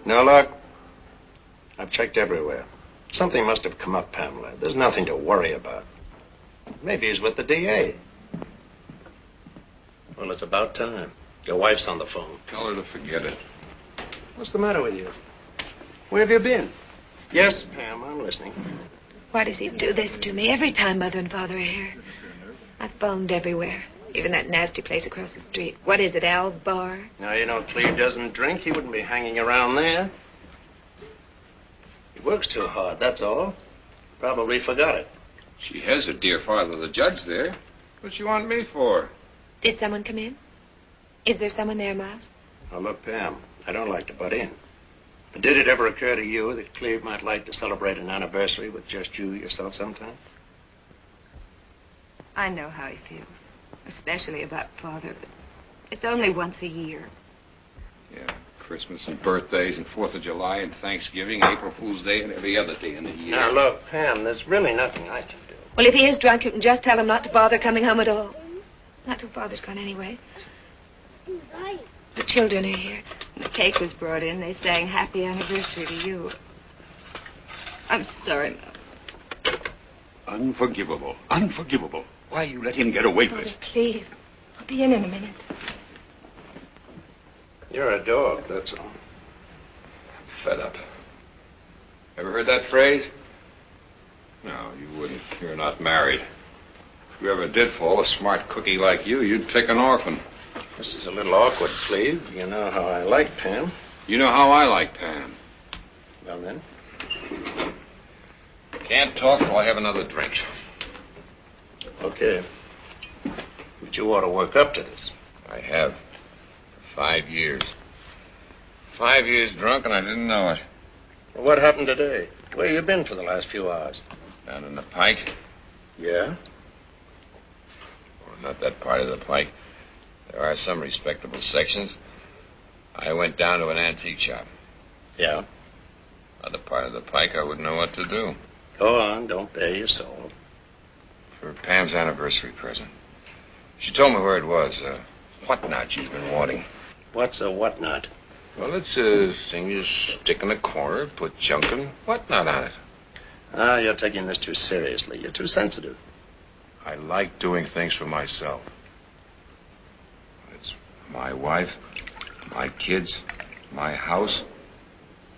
No luck? I've checked everywhere. Something must have come up, Pamela. There's nothing to worry about. Maybe he's with the DA. Well, it's about time. Your wife's on the phone. Tell her to forget it. What's the matter with you? Where have you been? Yes, Pam, I'm listening. Why does he do this to me every time Mother and Father are here? I've phoned everywhere, even that nasty place across the street. What is it, Al's Bar? Now, you know, Cleve doesn't drink. He wouldn't be hanging around there. He works too hard, that's all. Probably forgot it. She has her dear father, the judge, there. What's she want me for? Did someone come in? Is there someone there, Miles? Now, look, Pam, I don't like to butt in. But did it ever occur to you that Cleve might like to celebrate an anniversary with just you yourself sometime? I know how he feels, especially about Father, but it's only once a year. Yeah, Christmas and birthdays and 4th of July and Thanksgiving, April Fool's Day and every other day in the year. Now, look, Pam, there's really nothing I can do. Well, if he is drunk, you can just tell him not to bother coming home at all. Not till Father's gone anyway. The children are here. And the cake was brought in. They sang happy anniversary to you. I'm sorry, Mom. Unforgivable. Unforgivable. Why you let him get away with it? Please. I'll be in a minute. You're a dog, that's all. Fed up. Ever heard that phrase? No, you wouldn't. You're not married. If you ever did fall, a smart cookie like you, you'd pick an orphan. This is a little awkward, Cleve. You know how I like Pam. You know how I like Pam. Well, then. Can't talk till I have another drink. Okay. But you ought to work up to this. I have. For 5 years. 5 years drunk and I didn't know it. Well, what happened today? Where you been for the last few hours? Down in the Pike. Yeah? Well, not that part of the Pike. There are some respectable sections. I went down to an antique shop. Yeah? Other part of the Pike, I wouldn't know what to do. Go on, don't bare your soul. For Pam's anniversary present. She told me where it was. Whatnot she's been wanting. What's a whatnot? Well, it's a thing you stick in a corner, put junk and whatnot on it. Ah, you're taking this too seriously. You're too sensitive. I like doing things for myself. It's my wife, my kids, my house.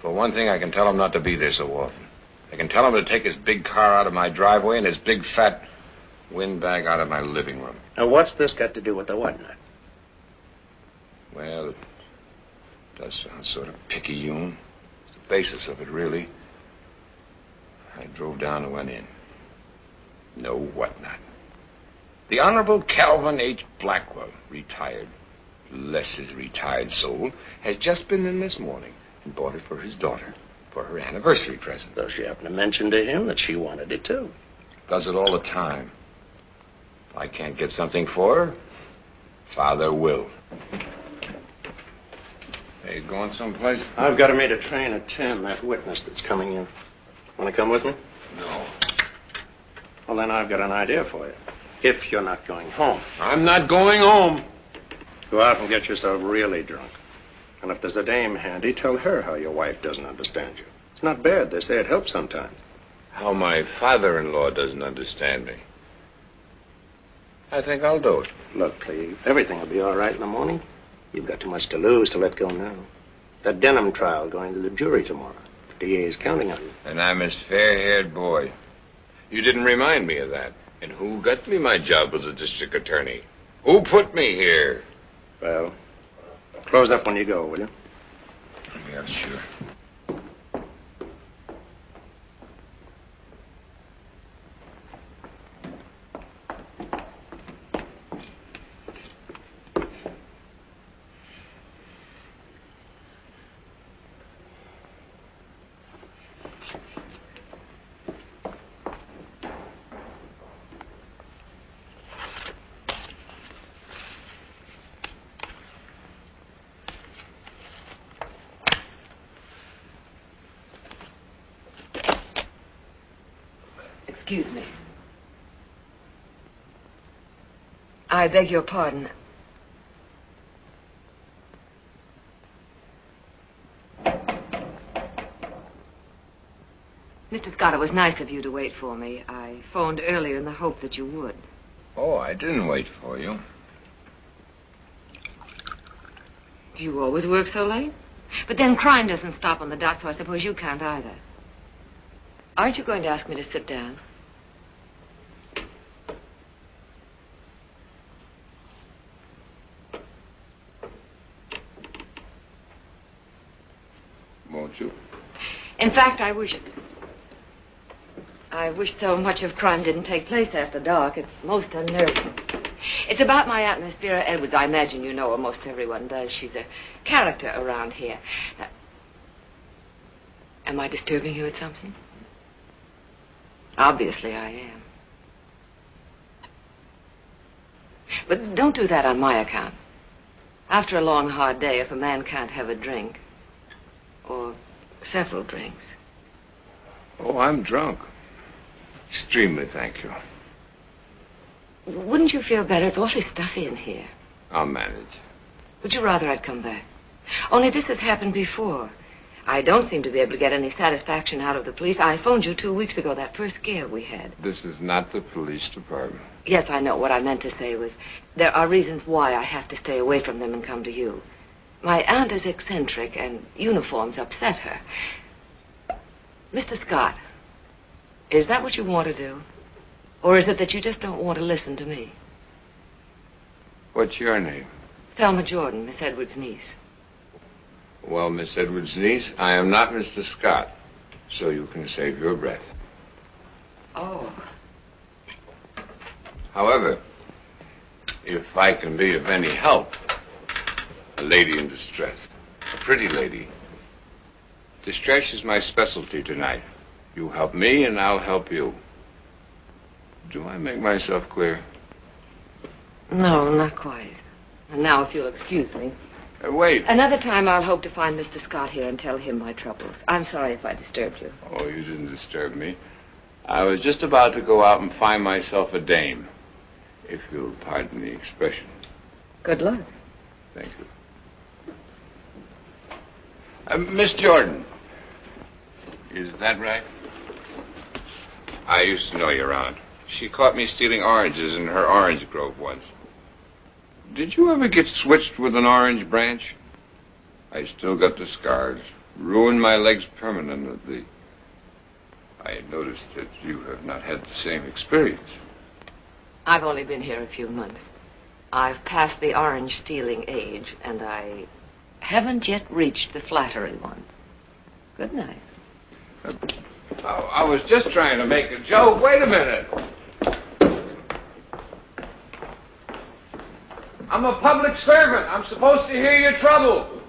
For one thing, I can tell him not to be there so often. I can tell him to take his big car out of my driveway and his big fat windbag out of my living room. Now, what's this got to do with the whatnot? Well, it does sound sort of picayune. It's the basis of it, really. I drove down and went in. No whatnot. The Honorable Calvin H. Blackwell, retired, bless his retired soul, has just been in this morning and bought it for his daughter for her anniversary present. So she happened to mention to him that she wanted it, too. Does it all the time. If I can't get something for her, Father will. Hey, you going someplace? I've got to meet a train at 10, that witness that's coming in. Want to come with me? No. Well, then I've got an idea for you. If you're not going home. I'm not going home. Go out and get yourself really drunk. And if there's a dame handy, tell her how your wife doesn't understand you. It's not bad. They say it helps sometimes. How my father-in-law doesn't understand me. I think I'll do it. Look, Cleve, everything will be all right in the morning. You've got too much to lose to let go now. That Denham trial going to the jury tomorrow. The DA is counting on you. And I'm his fair-haired boy. You didn't remind me of that. And who got me my job as a district attorney? Who put me here? Well, close up when you go, will you? Yeah, sure. Excuse me. I beg your pardon. Mr. Scott, it was nice of you to wait for me. I phoned earlier in the hope that you would. Oh, I didn't wait for you. Do you always work so late? But then crime doesn't stop on the dot, so I suppose you can't either. Aren't you going to ask me to sit down? Won't you? In fact, I wish so much of crime didn't take place after dark. It's most unnerving. It's about my Aunt Miss Vera Edwards. I imagine you know her. Most everyone does. She's a character around here. Am I disturbing you with something? Obviously, I am. But don't do that on my account. After a long, hard day, if a man can't have a drink, or several drinks. Oh, I'm drunk. Extremely, thank you. Wouldn't you feel better? It's awfully stuffy in here. I'll manage. Would you rather I'd come back? Only this has happened before. I don't seem to be able to get any satisfaction out of the police. I phoned you 2 weeks ago, that first scare we had. This is not the police department. Yes, I know. What I meant to say was there are reasons why I have to stay away from them and come to you. My aunt is eccentric, and uniforms upset her. Mr. Scott, is that what you want to do? Or is it that you just don't want to listen to me? What's your name? Thelma Jordan, Miss Edwards' niece. Well, Miss Edwards' niece, I am not Mr. Scott, so you can save your breath. Oh. However, if I can be of any help, a lady in distress, a pretty lady. Distress is my specialty tonight. You help me and I'll help you. Do I make myself clear? No, not quite. And now, if you'll excuse me. Wait. Another time I'll hope to find Mr. Scott here and tell him my troubles. I'm sorry if I disturbed you. Oh, you didn't disturb me. I was just about to go out and find myself a dame, if you'll pardon the expression. Good luck. Thank you. Miss Jordan. Is that right? I used to know your aunt. She caught me stealing oranges in her orange grove once. Did you ever get switched with an orange branch? I still got the scars. Ruined my legs permanently. I noticed that you have not had the same experience. I've only been here a few months. I've passed the orange stealing age, and I haven't yet reached the flattery one. Good night. I was just trying to make a joke. Wait a minute. I'm a public servant. I'm supposed to hear your trouble.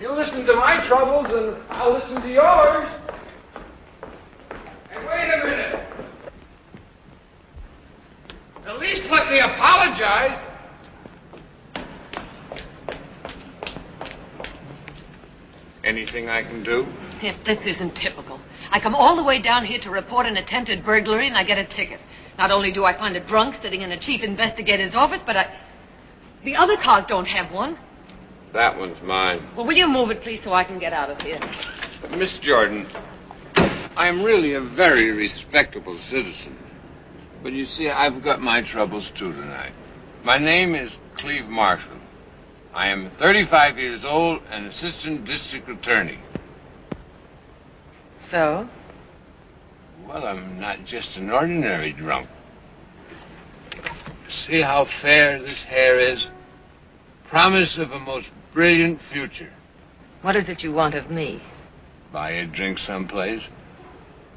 You listen to my troubles, and I'll listen to yours. And wait a minute. At least let me apologize. Anything I can do? If this isn't typical. I come all the way down here to report an attempted burglary, and I get a ticket. Not only do I find a drunk sitting in the chief investigator's office, but the other cars don't have one. That one's mine. Well, will you move it, please, so I can get out of here? Miss Jordan, I'm really a very respectable citizen. But you see, I've got my troubles, too, tonight. My name is Cleve Marshall. I am 35 years old and assistant district attorney. So? Well, I'm not just an ordinary drunk. See how fair this hair is? Promise of a most brilliant future. What is it you want of me? Buy a drink someplace.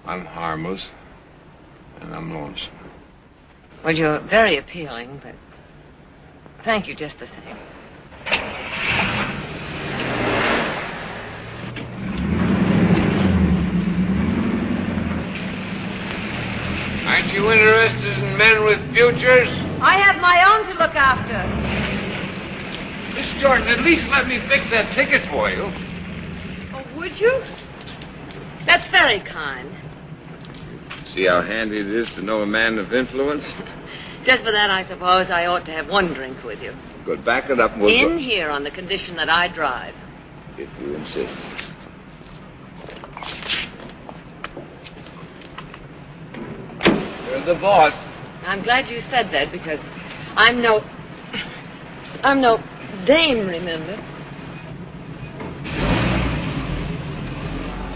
I'm harmless, and I'm lonesome. Well, you're very appealing, but thank you just the same. Aren't you interested in men with futures? I have my own to look after. Miss Jordan, at least let me fix that ticket for you. Oh, would you? That's very kind. See how handy it is to know a man of influence? Just for that, I suppose I ought to have one drink with you. Good, back it up and we'll In here on the condition that I drive. If you insist. divorce. I'm glad you said that because I'm no dame, remember?